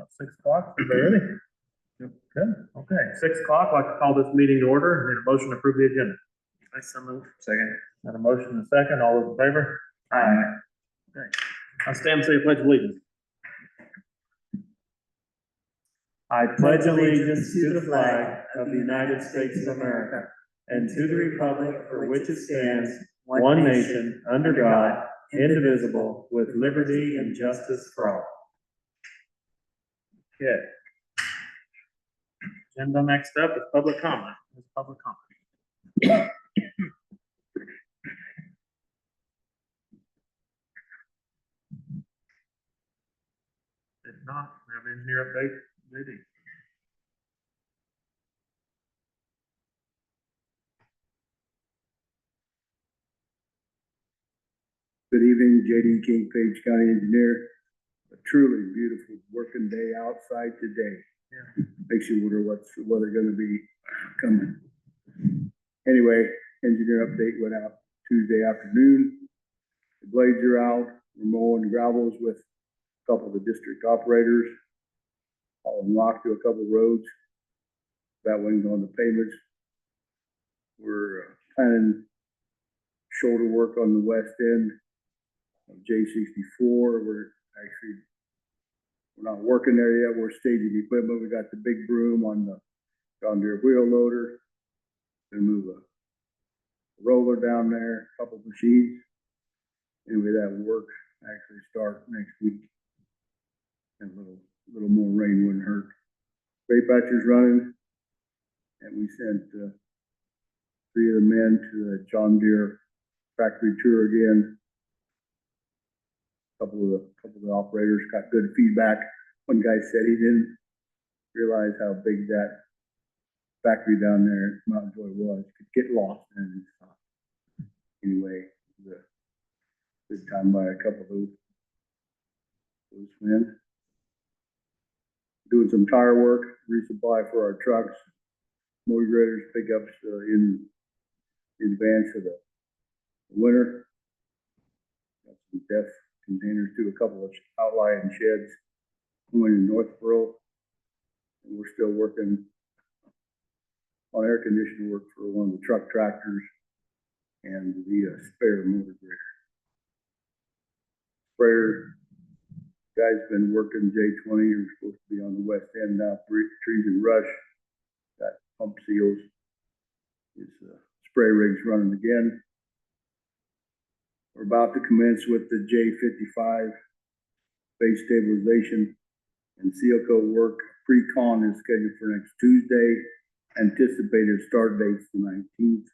6 o'clock, is that ready? Good, okay, 6 o'clock, I'd like to call this meeting to order, need a motion to approve the agenda. I so move. Second. Got a motion and a second, all those in favor? Aye. Okay, I stand and say pledge of allegiance. I pledge allegiance to the flag of the United States of America and to the republic for which it stands, one nation, under God, indivisible, with liberty and justice for all. Okay. Agenda next up is public comment. There's public comment. If not, we have engineer update, JD. Good evening, JD King, Page County Engineer. A truly beautiful working day outside today. Yeah. Makes you wonder what's the weather gonna be coming. Anyway, engineer update went out Tuesday afternoon. The blades are out, we're mowing gravels with a couple of the district operators. Hauling rock to a couple of roads. That wing's on the pavements. We're planning shoulder work on the west end of J64. We're not working there yet. We're staging equipment. We got the big broom on the John Deere wheel loader. Gonna move a roller down there, a couple of machines. Anyway, that work actually start next week. And a little more rain wouldn't hurt. Spray patcher's running. And we sent 3 of the men to the John Deere factory tour again. A couple of the operators got good feedback. One guy said he didn't realize how big that factory down there in Mount Joy was. Could get lost and stuff. Anyway, it was a good time by a couple of those men. Doing some tire work, resupply for our trucks, motor graders, pickups in advance of the winter. Got some depth containers to a couple of outlying sheds going in Northborough. And we're still working on air conditioning work for one of the truck tractors and the spare motor grader. Sprayer guy's been working J20. You're supposed to be on the west end now, trees and brush. Got pump seals. His spray rig's running again. We're about to commence with the J55 base stabilization and seal coat work. Pre-con is scheduled for next Tuesday. Anticipated start date's the 19th.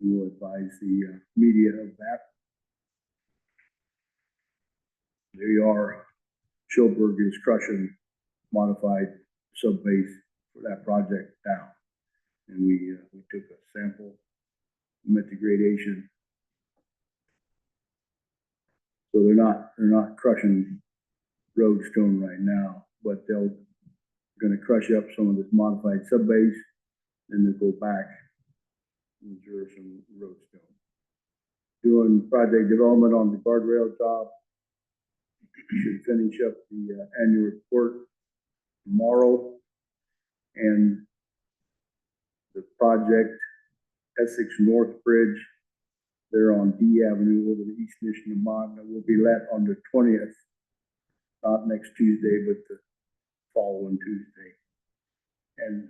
We'll advise the media of that. There you are. Schulberg is crushing modified sub base for that project now. And we took a sample, met the gradation. So they're not crushing road stone right now, but they're gonna crush up some of this modified sub base, then they'll go back and reserve some road stone. Doing project development on the guardrail job. Should finish up the annual report tomorrow. And the project Essex North Bridge, they're on D Avenue over the East Mission of Mont, that will be let on the 20th, not next Tuesday, but the following Tuesday. And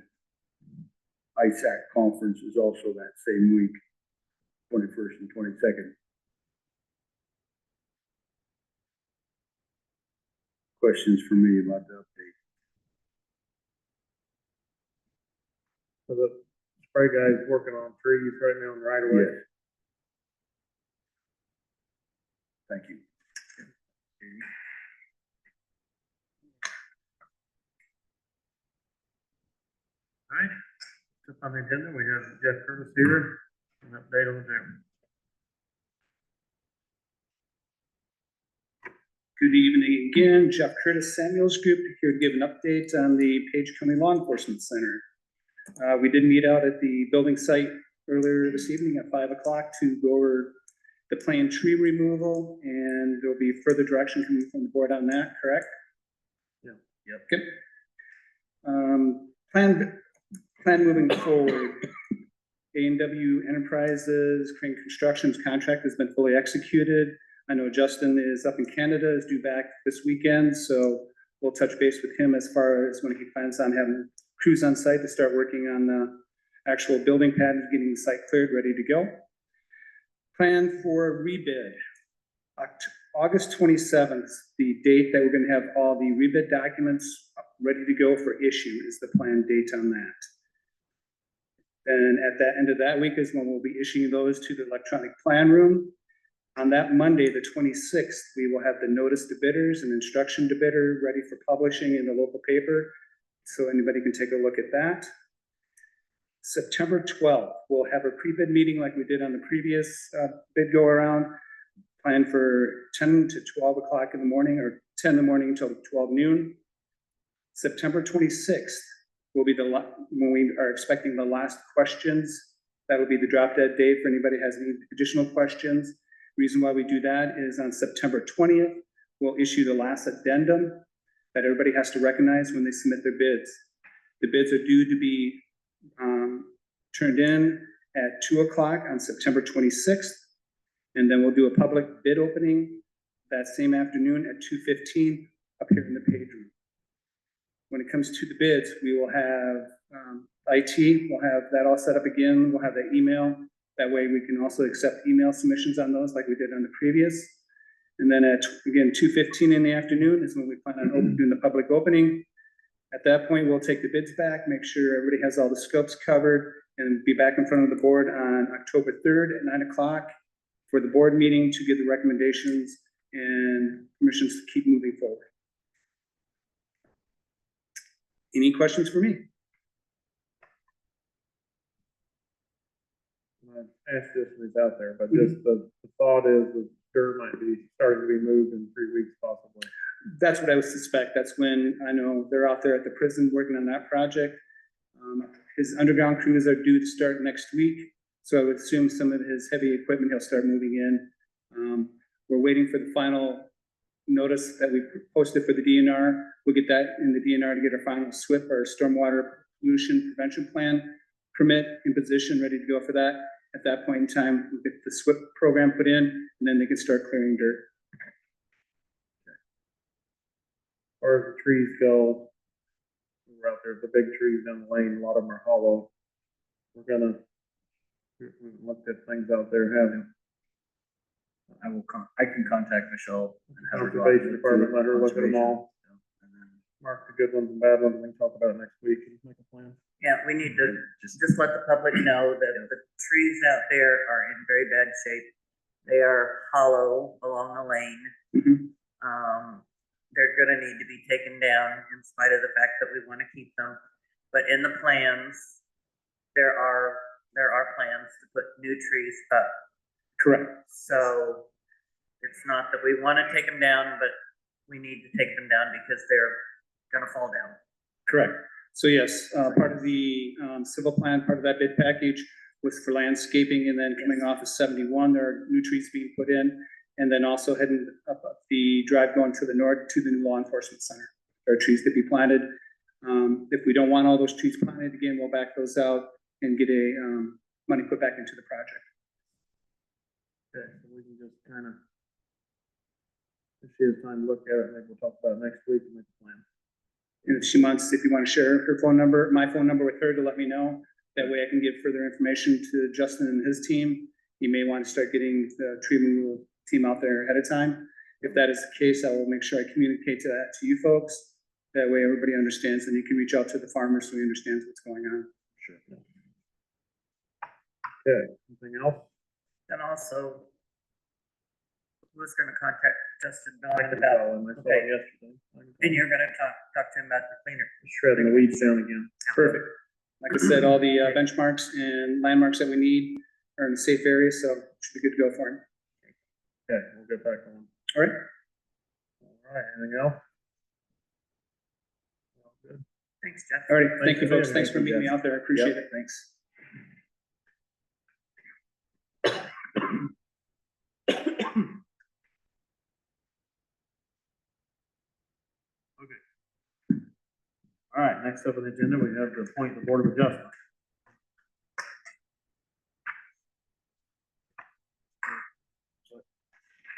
ISAC conference is also that same week, 21st and 22nd. Questions for me about the update? So the spray guy's working on trees right now in the right of way. Yes. Thank you. All right, up on the agenda, we have Jeff Curtis here, an update on the gym. Good evening again, Jeff Curtis, Samuels Group, here to give an update on the Page County Law Enforcement Center. We did meet out at the building site earlier this evening at 5 o'clock to go over the planned tree removal, and there'll be further direction coming from the board on that, correct? Yeah. Yep. Good. Plan moving forward. A&W Enterprises Crane Construction's contract has been fully executed. I know Justin is up in Canada, is due back this weekend, so we'll touch base with him as far as when he plans on having crews on site to start working on the actual building pad and getting the site cleared, ready to go. Plan for rebid. August 27th, the date that we're gonna have all the rebid documents ready to go for issue is the planned date on that. And at the end of that week is when we'll be issuing those to the electronic plan room. On that Monday, the 26th, we will have the notice to bidders and instruction to bidder ready for publishing in the local paper. So anybody can take a look at that. September 12th, we'll have a pre-bid meeting like we did on the previous bid go around. Planned for 10 to 12 o'clock in the morning, or 10 in the morning until 12 noon. September 26th will be when we are expecting the last questions. That will be the drop dead date for anybody who has any additional questions. Reason why we do that is on September 20th, we'll issue the last addendum that everybody has to recognize when they submit their bids. The bids are due to be turned in at 2 o'clock on September 26th. And then we'll do a public bid opening that same afternoon at 2:15 up here in the page room. When it comes to the bids, we will have IT, we'll have that all set up again. We'll have the email. That way we can also accept email submissions on those like we did on the previous. And then at, again, 2:15 in the afternoon is when we plan on doing the public opening. At that point, we'll take the bids back, make sure everybody has all the scopes covered, and be back in front of the board on October 3rd at 9 o'clock for the board meeting to give the recommendations and permissions to keep moving forward. Any questions for me? I asked this when he's out there, but just the thought is the dirt might be starting to be moved in 3 weeks possibly. That's what I would suspect. That's when I know they're out there at the prison working on that project. His underground crews are due to start next week. So I would assume some of his heavy equipment he'll start moving in. We're waiting for the final notice that we posted for the DNR. We'll get that in the DNR to get our final SWIP, or stormwater pollution prevention plan permit in position, ready to go for that. At that point in time, we'll get the SWIP program put in, and then they can start clearing dirt. Or as the trees go, we're out there, the big trees down the lane, a lot of them are hollow. We've looked at things out there, haven't. I can contact Michelle and have her go out Conservation Department, let her look at them all, and then mark the good ones and bad ones, and we can talk about it next week and make a plan. Yeah, we need to just just let the public know that the trees out there are in very bad shape. They are hollow along the lane. They're gonna need to be taken down in spite of the fact that we wanna keep them. But in the plans, there are plans to put new trees up. Correct. So it's not that we wanna take them down, but we need to take them down because they're gonna fall down. Correct. So yes, part of the civil plan, part of that bid package was for landscaping, and then coming off of 71, there are new trees being put in. And then also heading up the drive going to the north to the new law enforcement center. There are trees to be planted. If we don't want all those trees planted, again, we'll back those out and get money put back into the project. Okay, so we can just kind of, if she has time to look at it, maybe we'll talk about it next week and make a plan. And if she wants, if you want to share her phone number, my phone number with her to let me know, that way I can give further information to Justin and his team. You may want to start getting the tree removal team out there ahead of time. If that is the case, I will make sure I communicate that to you folks. That way everybody understands, and you can reach out to the farmers so he understands what's going on. Sure. Okay, anything else? And also, who's gonna contact Justin I Bellin can about, call him, I saw okay. him yesterday. and you're gonna talk to him about the cleaner. Shredding the weeds down again. Perfect. Like I said, all the benchmarks and landmarks that we need are in a safe area, so it should be good to go for him. Okay, we'll get back on. All right. All right, anything else? All good. Thanks, Jeff. All right. Thanks Thank you, for folks. being Thanks here. for meeting me out there. I appreciate it. Thanks. All right, next up on the agenda, we have to appoint the Board of Adjustment.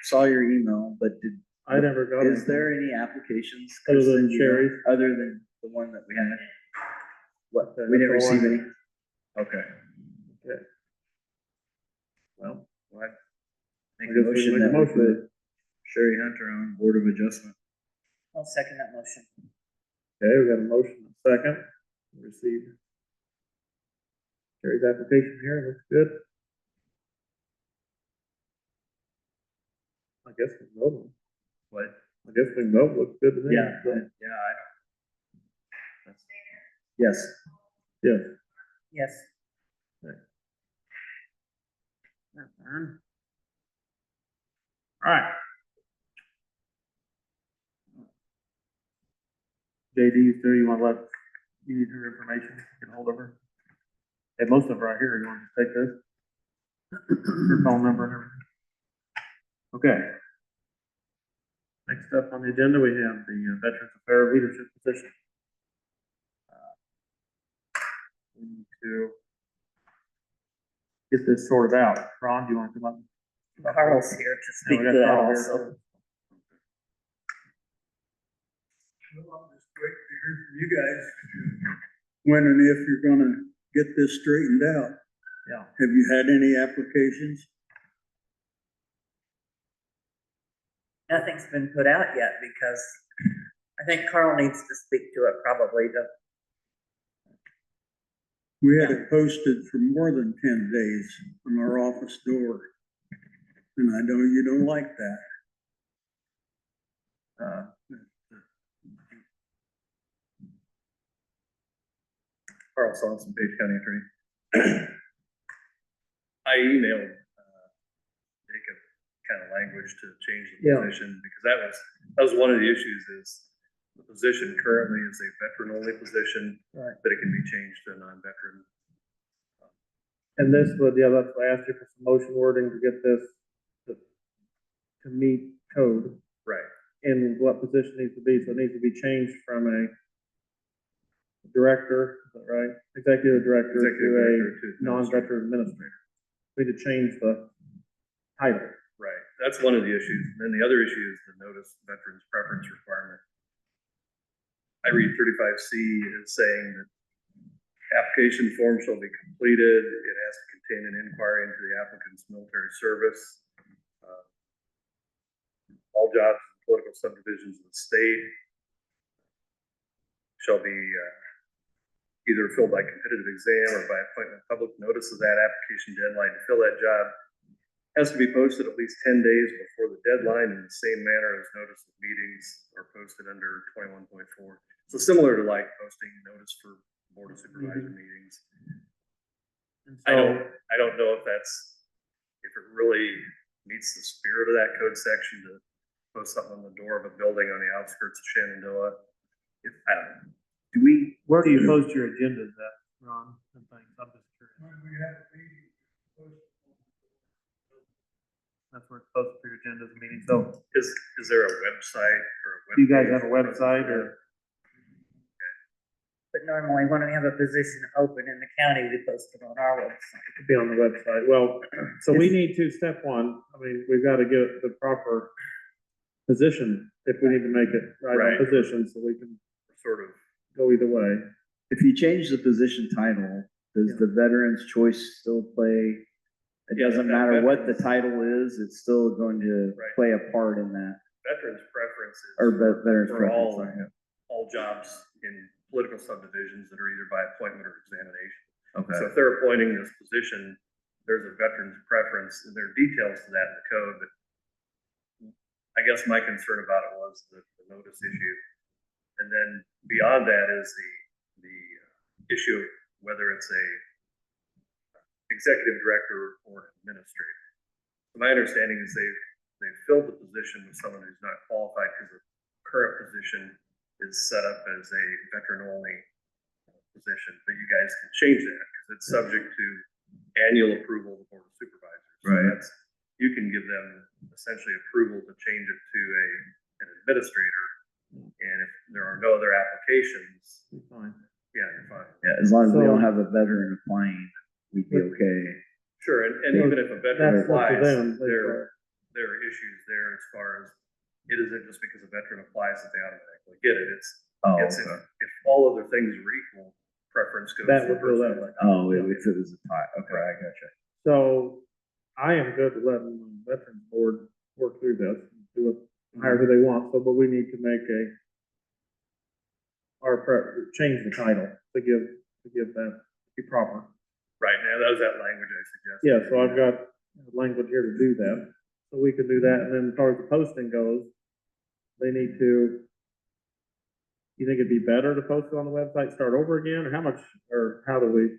Saw your email, but I never got is it. there any applications? Other Chris, than that you know, Sherry's? Other than the one that we had? What, Okay, we didn't that's all I receive any? have. Okay. Well, What? Make I a guess we motion make a that we motion. put Sherry Hunter on Board of Adjustment. I'll second that motion. okay, we got a motion, and a second, received. Sherry's application here, looks good. I guess we can vote. What? I guess we can vote, looks good to me. Yeah, So, I don't. That's- Yes. yeah, Yes. Right. That's fine. all right. JD, you still, you wanna you need her information, get hold of her? Hey, most of her are here, you want to take this? Her phone number and everything. Okay. Next up on the agenda, we have the Veterans Affairs Leadership position. We need to get this sorted out. Ron, do you want to come up? Carl's here to Yeah, speak we to got that Carl here. also. Well, I'm just waiting to hear from you guys, when and if you're gonna get this straightened out. Yeah. Have you had any applications? Nothing's been put out yet because I think Carl needs to speak to it probably to, We had it posted for more than 10 days on our office door. And I know you don't like that. Carl Sonson, Page County Attorney. I emailed, Jacob kind of language to change the Yeah. position, because that was one of the issues is the position currently is a veteran-only position, Right. but it can be changed to a non-veteran. And this would, yeah, that's why I asked you for some motion wording to get this to meet code Right. and what position needs to be. So it needs to be changed from a director, is that right? Executive director Executive to director to a non-veteran administrator. We need to change the title. Right, that's one of the issues. And then the other issue is the notice veterans preference requirement. I read 35C as saying that application form shall be completed. It has to contain an inquiry into the applicant's military service. All jobs in political subdivisions of the state shall be either filled by competitive exam or by appointment. Public notice of that application deadline to fill that job has to be posted at least 10 days before the deadline in the same manner as notice of meetings are posted under 21.4. So similar to like posting notice for Board of Supervisor meetings. And I so, don't know if if it really meets the spirit of that code section to post something on the door of a building on the outskirts of Shenandoah. I don't know. where do you post your agendas at, Ron, and things? I'm just curious. That's where it's posted for your agendas and meetings. So Is there a website or a do you guys webpage have a for website posting or? but normally when we have a position open in the county, we post it on our website. It could be on the website. Well, so we need to, step one, I mean, we've got to get the proper position if we need to make it right Right. on position, so we can sort of? go either way. If you change the position title, does the veteran's choice still play? It Yeah, doesn't that matter what the veterans- title is, it's still going to Right. play a part in that, Veterans preferences. or veteran's For preference. all, sorry, yeah. all jobs in political subdivisions that are either by appointment or examination. So Okay, if they're appointing this position, there's a veteran's preference, and there are details to that in the code, but I guess my concern about it was the notice issue. And then beyond that is the issue of whether it's a executive director or administrator. My understanding is they've filled the position with someone who's not qualified because the current position is set up as a veteran-only position, but you guys can change that because it's subject to annual approval of the Board of Supervisors. So Right. you can give them essentially approval to change it to an administrator. And if there are no other applications, Fine. yeah, you're fine. Yeah, as long as we So- don't have a veteran applying, we'd be okay. Sure, and even if a veteran That's up to applies, them. there are issues there as far as, it isn't just because a veteran applies that they automatically get it, Oh, it's if, okay. if all other things are equal, preference goes. That to the would go that person. way. Oh, if it was a tie, okay, I gotcha. So I am good with letting the Veterans Board work through this, do it however they want, so, but we need to make change the title to give that, be proper. Right, now, that was that language I suggested. Yeah, so I've got language here to do that, so we can do that, and then as far as the posting goes, they need to, you think it'd be better to post it on the website, start over again, or how much, or how do we?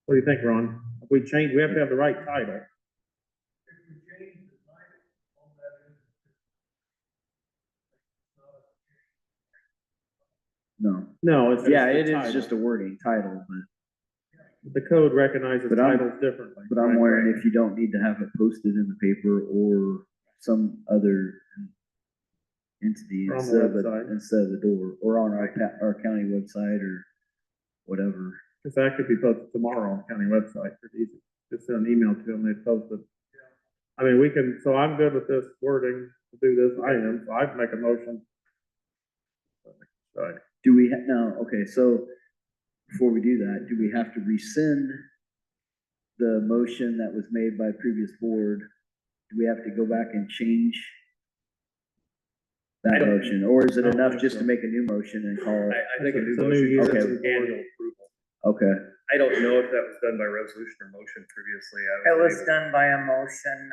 What do you think, Ron? If we change, we have to have the right title. No, No, it's just yeah, the it is title. just a wording title, The code recognizes But I'm- titles differently. but I'm right? wondering if you don't need to have it posted in the paper or some other entity Or on the website. instead of the door, or on our county website or whatever. Cause that could be posted tomorrow on the county website, pretty easy. Just send an email to them, they post it. I mean, we can, so I'm good with this wording to do this, I am, so I'd make a motion. Right. Do we, no, okay, so before we do that, do we have to rescind the motion that was made by previous board? Do we have to go back and change that motion, or is it I don't enough think just so. to make a new motion and call it? I think a new It's a new motion use is of the annual approval. Okay, I don't know if that was done by resolution or motion previously. It was done by a motion,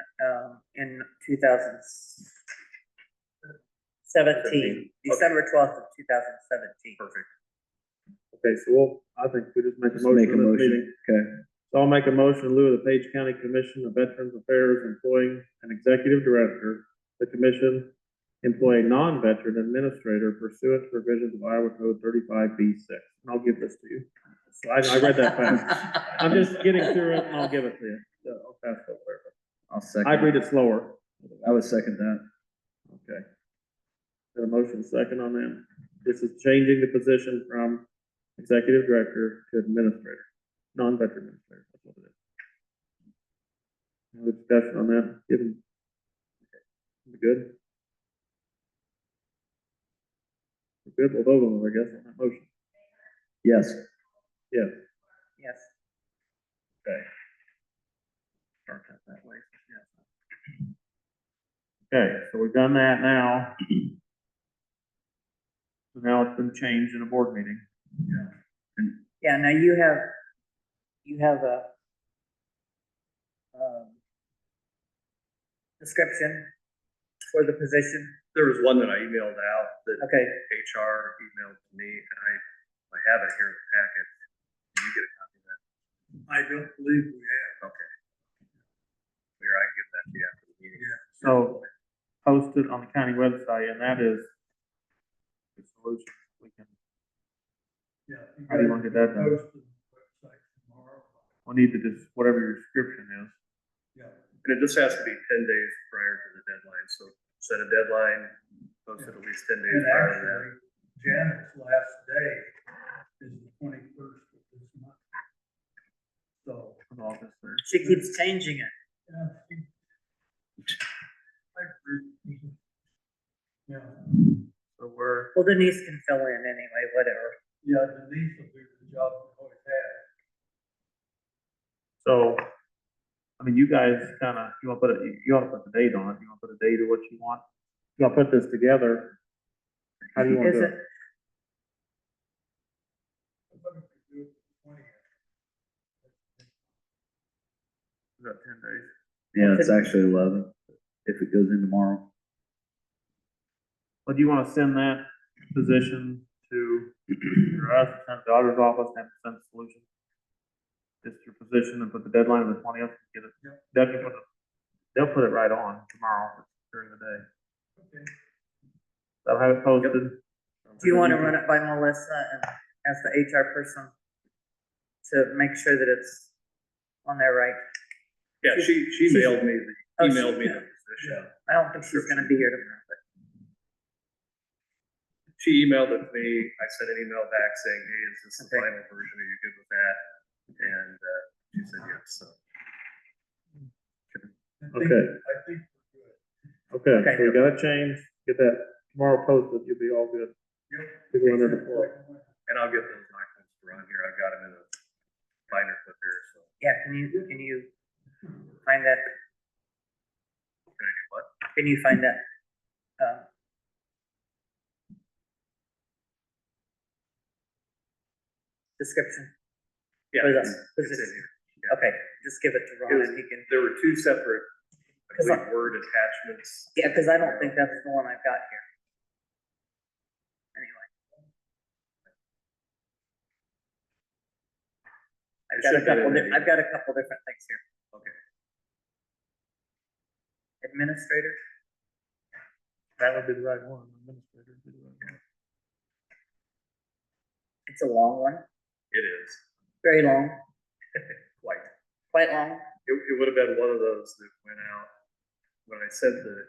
in 2017, December 12th of 2017. Perfect. Okay, so I think we just make a just make a motion in this motion, meeting. okay, So I'll make a motion in lieu of the Page County Commission of Veterans Affairs employing an executive director. The commission employ a non-veteran administrator pursuant to provisions of Iowa Code 35B6. And I'll give this to you. So I read that fast. I'm just getting through it and I'll give it to you. So I'll pass it over. I'll second. I'd read it slower. I would second that. Okay. Got a motion second on that. This is changing the position from executive director to administrator, non-veteran administrator. That's what it is. Any discussion on that, given? We good? We're good, we'll vote on it, I guess, on that motion. Yes, Yes. Yes. Okay. Start that way. Yes. Okay, so we've done that now. So now it's been changed in a board meeting. Yeah, now you have a, description for the position. There was one that I emailed out that Okay, HR emailed to me, and I have it here in the packet. Did you get a copy of that? I don't believe we have. Okay. Here, I can give that to you after the meeting. So posted on the county website, and that is the solution. We can, Yeah. you how do you guys want to get that done? post it on the website tomorrow. We'll need to just, whatever your description is. Yeah. And it just has to be 10 days prior to the deadline, so set a deadline, post it at least 10 days And prior to that. actually, Janet's last day is the 21st of this month. So. Of August there. she keeps changing it. Yeah. I agree. Yeah, So we're, Well, Denise can fill in anyway, whatever. yeah, Denise will do the job we always had. so, I mean, you guys kinda, you wanna put it, you wanna put the date on it, you wanna put a date of what you want? You wanna put this together? How do you wanna Is do it, it? I thought we could do it the 20th. Is that 10 days? yeah, it's actually 11, if it goes in tomorrow. Well, do you wanna send that position to us, send the auditor's office, and send the solution? Just your position and put the deadline of the 20th, get it, they'll put it right on tomorrow during the day. Okay. They'll have it posted. do you want to run it by Melissa and as the HR person to make sure that it's on there right? Yeah, she mailed me Oh, the she- position. I don't think she's gonna be here tomorrow, but she emailed it to me, I sent an email back saying, hey, is this the Okay. final version, are you good with that? And, she said yes, so. Okay. I think we're good. Okay, Okay. so we got a change, get that tomorrow posted, you'll be all good. To go under the floor. And I'll get those documents around here, I've got them in a binder clip here, so. Yeah, can you find that, Can I do what? can you find that? Description, Yeah, Or the it's in position. here. okay, just give it to Ron and he can, There were two separate, I Cause believe, word attachments. yeah, cause I don't think that's the one I've got here. Anyway. It should be in there. I've got a couple different things here. Okay. Administrator, That would be the right one. Administrator would be the right one. it's a long one, It is, very long, quite. quite long, It would have been one of those that went out when I sent the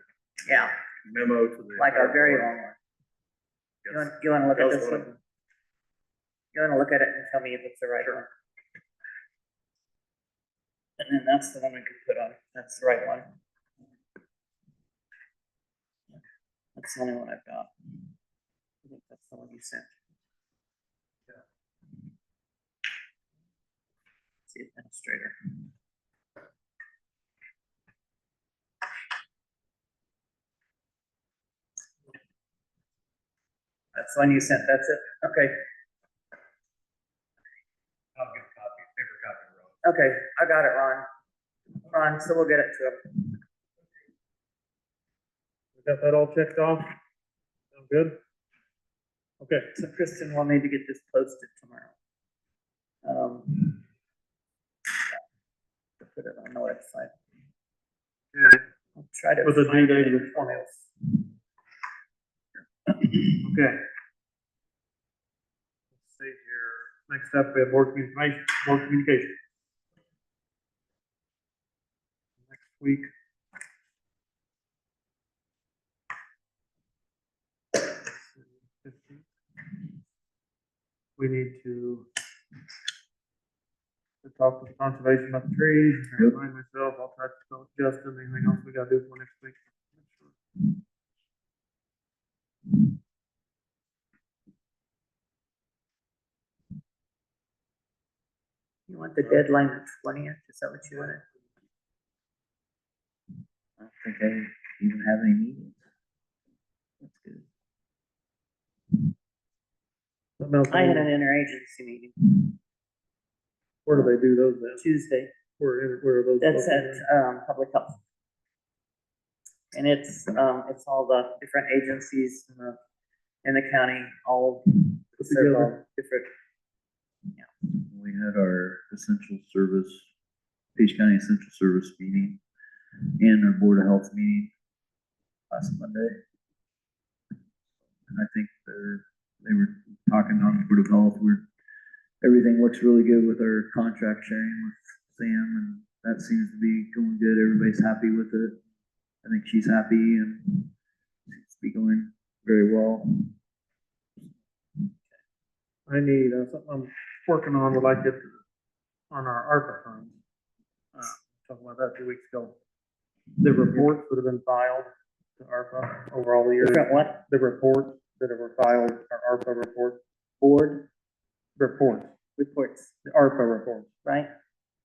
yeah, memo to the. like our very long one. Yes. You wanna look That at was this one of one? them. You wanna look at it and tell me if it's the right one? And then that's the one we could put on, that's the right one. That's the only one I've got. I think that's the one you sent. See administrator. That's the one you sent, that's it, okay, I'll get a copy, paper copy, Ron. okay, I got it, Ron, so we'll get it to him. We got that all checked off? Sound good? Okay, So Kristen will need to get this posted tomorrow. To put it on the website. I'll try to. With the due find date it of in the the emails. okay. Let's see here. Next up, we have board communication, Next week. We need to talk to the conservation about the trees, and remind myself, I'll try to tell Justin, anything else we gotta do for next week. You want the deadline the 20th, is that what you wanted? I don't think I even have any meetings. That's good. Something else I had we- an interagency meeting Where do they do those then? Tuesday, Where are those? that's located? at, public health. And it's all the different agencies in the county, all serve all together. different. We had our essential service, Page County Essential Service meeting and our Board of Health meeting last Monday. And I think they were talking on Board of Health, everything looks really good with our contract sharing with Sam, and that seems to be going good. Everybody's happy with it. I think she's happy and seems to be going very well. I need, something I'm working on, would like to, on our ARPA funds. Talked about that 2 weeks ago. The reports that have been filed to ARPA over all the years. Different what? The reports that were filed, our ARPA reports, Board reports, reports, the ARPA reports, right?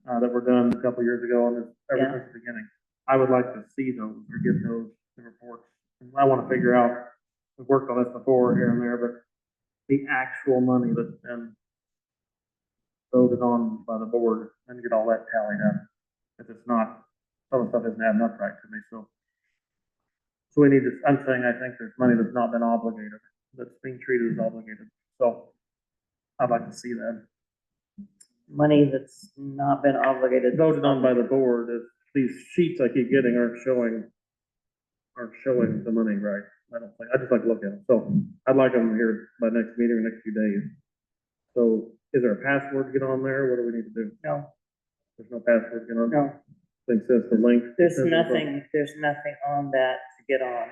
that were done a couple years ago and ever Yeah. since the beginning. I would like to see those or get those, the reports. And I wanna figure out, we've worked on this before here and there, but the actual money that's been voted on by the board and get all that tallied up. If it's not, some of the stuff isn't adding up right to me, so. So we need to, I'm saying, I think there's money that's not been obligated, that's being treated as obligated, so. I'd like to see that. Money that's not been obligated. Voted on by the board, if these sheets I keep getting aren't showing the money right. I just like to look at them, so I'd like them here by next meeting or next few days. So is there a password to get on there? What do we need to do? No, There's no password to get on? no, Thing says the link. there's nothing on that to get on.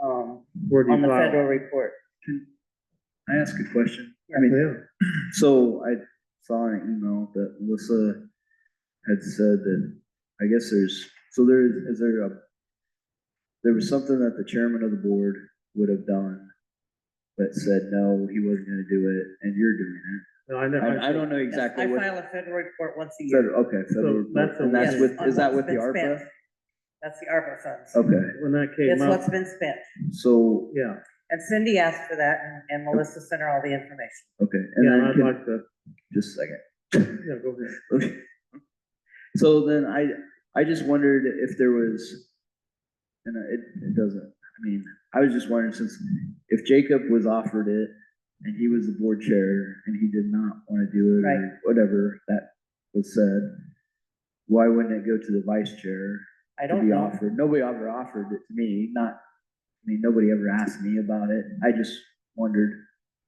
Where do you on the file? federal report. I ask a question? I mean, Yeah, so I saw an email that Melissa had said that, I guess there was something that the chairman of the board would have done, but said, no, he wasn't gonna do it, and you're doing no, I it. know. I don't know exactly I what. file a federal report once a year. Okay, federal report. that's the And that's Yes, with, on is that what's with the been ARPA? spent. That's the ARPA funds. Okay, When that came It's what's up, been spent. so, yeah, And Cindy asked for that and Melissa sent her all the information. okay, and yeah, then I'd can, like to, just a second. yeah, go ahead. Okay. So then I just wondered if there was, and it doesn't, I mean, I was just wondering since, if Jacob was offered it and he was the board chair and he did not wanna do it Right. or whatever that was said, why wouldn't it go to the vice chair I to don't be know. offered? Nobody ever offered it to me, I mean, nobody ever asked me about it. I just wondered.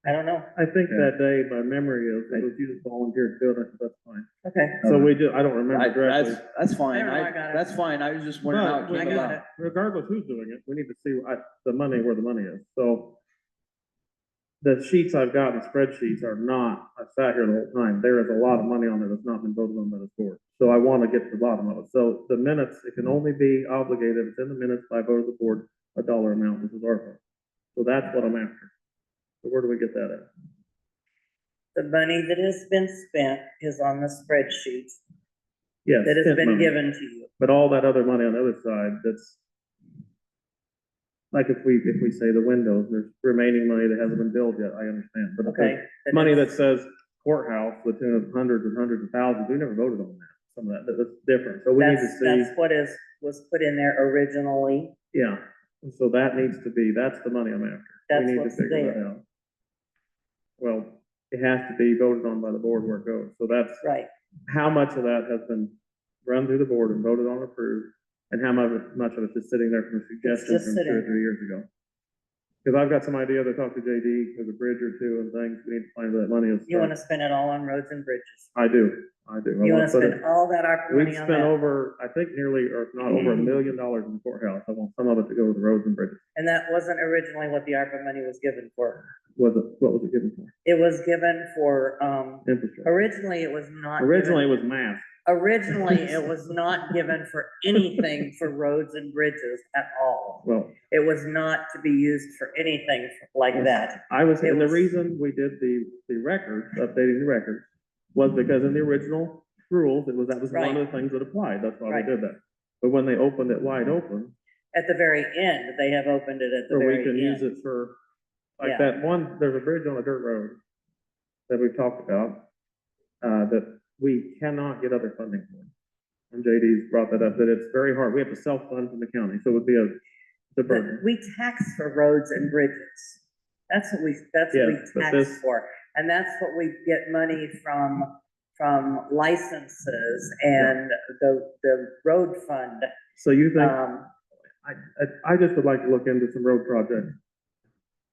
I don't know. I think Okay. that day, by memory, it was you that volunteered to do it, I said, that's fine. Okay. So we do, I don't remember I, directly. that's fine, I don't know, I got it. that's fine, I was just wondering how it But came I got about. it. regardless who's doing it, we need to see the money where the money is, so. The sheets I've got, the spreadsheets are not, I sat here the whole time, there is a lot of money on there that's not been voted on by the board. So I wanna get to the bottom of it, so the minutes, it can only be obligated, it's in the minutes by vote of the board, a dollar amount, this is our vote. So that's what I'm after. So where do we get that at? The money that has been spent is on the spreadsheet Yes. that has spent been money. given to you. But all that other money on the other side, that's. Like if we say the windows, there's remaining money that hasn't been billed yet, I understand, but if there's Okay. but money that it's- says courthouse, the tune of hundreds and hundreds of thousands, we never voted on that. Some of that's different, so we need to see, That's what was put in there originally. yeah, so that needs to be, that's the money I'm after. That's We need to what's figure that there. out. Well, it has to be voted on by the board where it goes, so that's Right. how much of that has been run through the board and voted on, approved, and how much of it's just sitting there from a suggestion just from 2 or sitting 3 years ago. Cause I've got some idea to talk to JD, there's a bridge or two and things, we need to find where that money is. You wanna spend it all on roads and bridges. I do. I You wanna wanna put it- spend all that ARPA We've money on spent that. over, I think nearly, or if not over $1 million in the courthouse, I want some of it to go to the roads and bridges. And that wasn't originally what the ARPA money was given for. What was it given for? It was given for, Infrastructure. originally it was not. Originally it given- was math. Originally, it was not given for anything for roads and bridges at all. Well, It was not to be used for anything like that. It and the was- reason we did the records, updating the records, was because in the original rules, that was one of the things that applied, that's why we Right. did that. But when they opened it wide open, At the very end, they have opened it at the or we very can use end. it for, like Yeah. that one, there's a bridge on a dirt road that we've talked about, that we cannot get other funding for. And JD's brought that up, that it's very hard, we have to self-fund from the county, so it would be the But burden. we tax for roads and bridges. That's what we Yes, but tax this- for. And that's what we get money from licenses and the road fund. So you think, Um, I just would like to look into some road projects.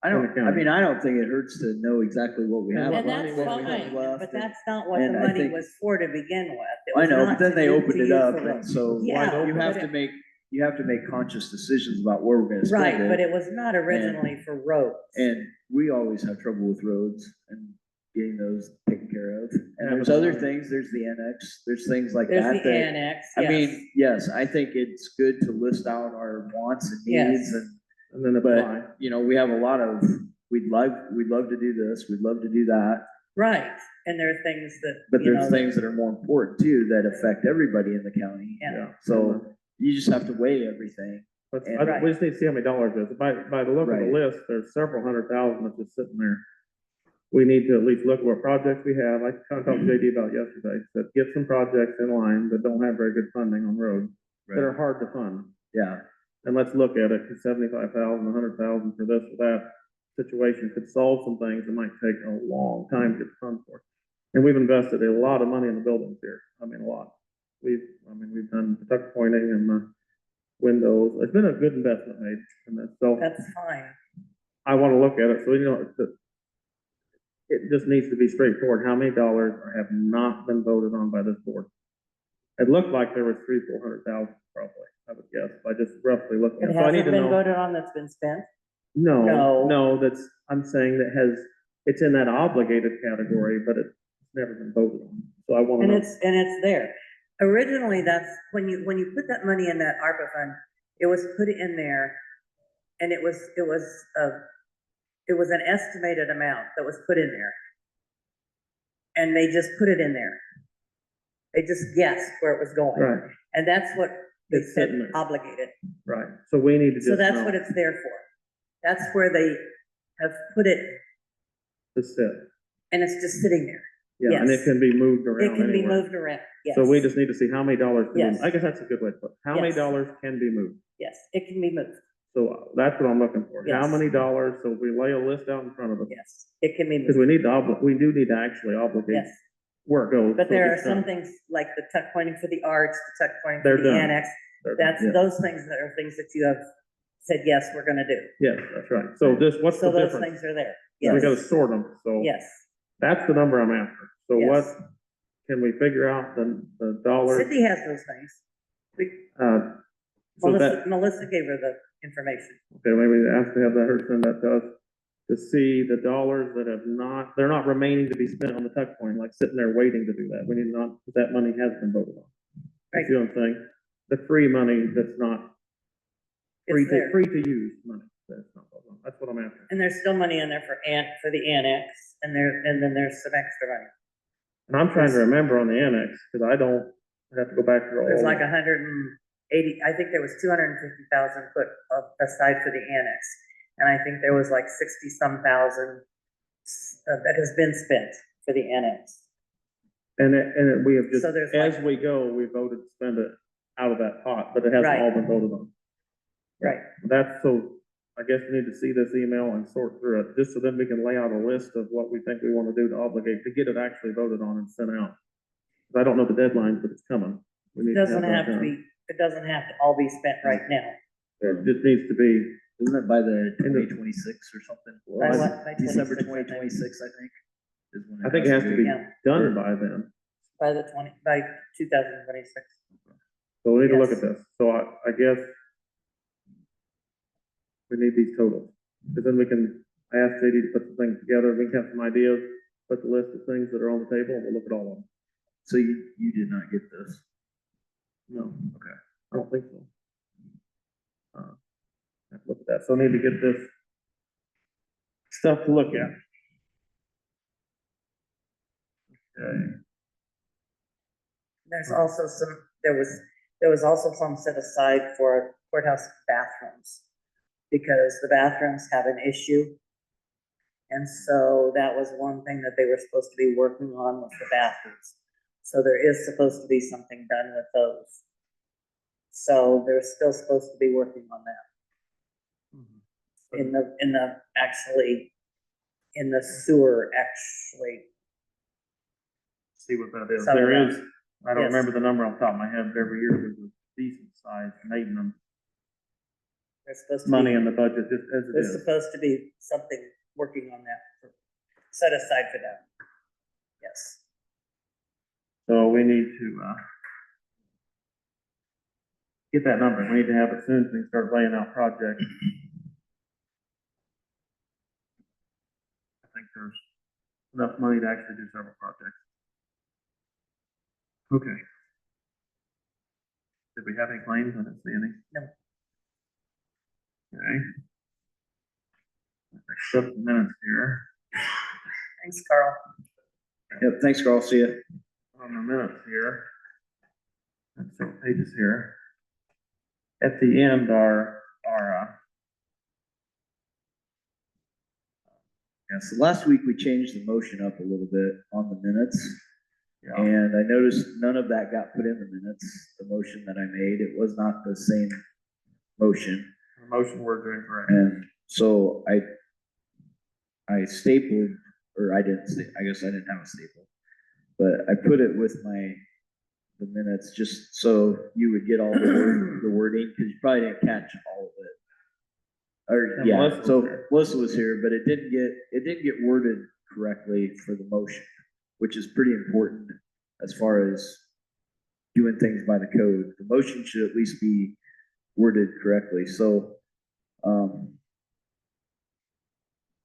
I in the don't, I county. mean, I don't think it hurts to know exactly what we have. and left, that's what we have fine, left, but and- that's not what the and I money think- was for to begin with. It I was know, not but then to they do- opened to it use up, for and roads. so Yeah, you have but to it- make, you have to make conscious decisions about where we're gonna Right, spend but it. it was not originally for roads. And we always have trouble with roads and getting those taken care of. And Yeah, there's but- other things, there's the annex, there's things like There's that the that, annex, I yes. mean, yes, I think it's good to list out our wants and Yes. needs And then but, apply. you know, we have a lot of, we'd love to do this, we'd love to do that. Right, and there are things that, But you know, there's things that are more important too, that affect everybody in the county. Yeah. So you just have to weigh everything. But And- we just need to see how many dollars it is. By the look of the Right. list, there's several 100,000 that's just sitting there. We need to at least look at what projects we have. I kind of talked to JD about yesterday, that get some projects in line that don't have very good funding on roads, that are hard to fund. Yeah, And let's look at it, 75,000, 100,000 for this or that situation could solve some things that might take a long time to get the funds for. And we've invested a lot of money in the buildings here. I mean, a lot. We've done the tuck pointing and the windows. It's been a good investment made in that. So that's fine. I want to look at it. So, you know, it just needs to be straightforward. How many dollars have not been voted on by this board? It looked like there was 300,000-400,000 probably, I would guess, by just roughly looking. It at it. So I need hasn't to been know. voted on that's been spent. No, No. no, I'm saying that it's in that obligated category, but it's never been voted on. So I wanna And know. it's there. Originally, that's, when you put that money in that ARPA fund, it was put in there. And it was an estimated amount that was put in there. And they just put it in there. They just guessed where it was going. Right, And that's what they It's said sitting there. obligated. right. So we need to So just that's know what it's there for. That's where they have put it, to sit. and it's just sitting there. Yeah, and it Yes. can be moved It around can be anywhere. moved around, yes. So we just need to see how many dollars can be, Yes. I guess that's a good way to put it. How many Yes. dollars can be moved? Yes, it can be moved, So that's what I'm looking for. How Yes. many dollars? So if we lay a list out in front of us. yes, it can be Because moved, we need to, we do need to actually obligate yes. where it goes. But so there are it's some done. things like the tuck pointing for the arch, the tuck pointing They're for the done. annex. They're done. That's, those things that are things that you have said, yes, we're gonna do. Yes, that's right. So this, what's the So those difference? things are there. We gotta Yes, sort them, so yes. that's the number I'm after. So Yes. what, can we figure out the dollars? Cindy has those things. So that, Melissa gave her the information. okay, maybe ask to have that, her send that to us, to see the dollars that have not, they're not remaining to be spent on the tuck point, like sitting there waiting to do that. We need to not, that money has been voted on. You Right. see what I'm saying? The free money that's not free It's to, there. free to use money. That's not voted on. That's what I'm after. And there's still money in there for the annex, and then there's some extra money. And I'm trying to remember on the annex, because I have to go back to all. There's like 180, I think there was 250,000 put aside for the annex. And I think there was like 60-some thousand that has been spent for the annex. And we have just, So there's as like- we go, we voted to spend it out of that pot, but it hasn't Right. all been voted on. Right, That's, so I guess we need to see this email and sort through it, just so then we can lay out a list of what we think we want to do to obligate, to get it actually voted on and sent out. 'Cause I don't know the deadlines, but it's coming. We need it to doesn't that have to done. be, it doesn't have to all be spent right now. It just needs to be, Isn't it by the In the- 2026 or something? By what? By December 26, I think. 2026, I think. Is when I think it has to be Yeah. done by then. By 2026. So we need to look Yes. at this. So I guess we need these totals. Because then we can, I asked JD to put some things together, we can have some ideas, put the list of things that are on the table, and we'll look at all of them. So you did not get this? No, okay, I don't think so. Have to look at that, so I need to get this stuff to look at. Okay, There's also there was also some set aside for courthouse bathrooms. Because the bathrooms have an issue. And so that was one thing that they were supposed to be working on with the bathrooms. So there is supposed to be something done with those. So they're still supposed to be working on that in the sewer, actually. see what that is. Some of There that. is, I don't Yes. remember the number on top of my head, but every year there's a decent sized maintenance There's supposed to be. money in the budget, just as it There's is. supposed to be something working on that, set aside for that. Yes, So we need to, get that number. We need to have it soon so we can start laying out projects. I think there's enough money to actually do several projects. Okay. Did we have any claims? I didn't see any. No. Okay. Accept the minutes here. thanks, Carl. Yep, thanks, Carl, see ya. On the minutes here. That's several pages here. At the end are, Yeah, so last week we changed the motion up a little bit on the minutes. yeah, And I noticed none of that got put in the minutes, the motion that I made, it was not the same motion. the motion we're doing correct. And so I stapled, or I didn't, I guess I didn't have a staple. But I put it with the minutes, just so you would get all the wording, because you probably didn't catch all of it. Or, And yeah, Melissa was so here. Melissa was here, but it didn't get worded correctly for the motion, which is pretty important as far as doing things by the code. The motion should at least be worded correctly, so,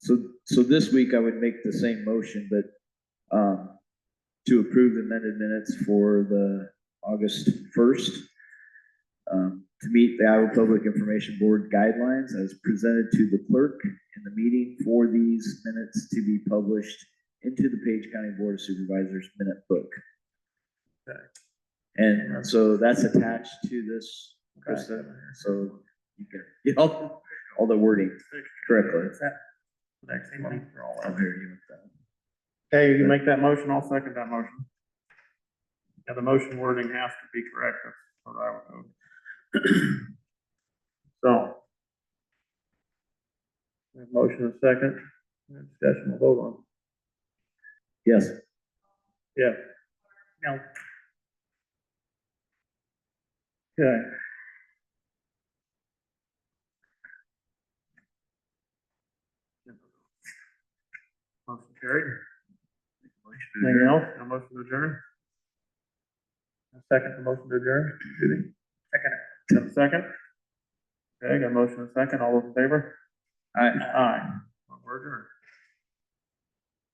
So this week I would make the same motion, but, to approve the amended minutes for the August 1st. To meet the Iowa Public Information Board guidelines as presented to the clerk in the meeting for these minutes to be published into the Page County Board of Supervisors minute book. Okay. And so that's attached to this, Okay. so you can get all the wording correctly. Next month for all I'll that. hear you with that. Okay, you make that motion, I'll second that motion. Yeah, the motion wording has to be correct, that's what I would code. So. we have Motion and second, discussion will vote on. Yes. Yeah. No, Okay. Motion carried. Anything else? No motion to adjourn? A second, the motion to adjourn, Judy? second. Got a second? Okay, got a motion and a second, all those in favor? Aye. Aye. We're adjourned.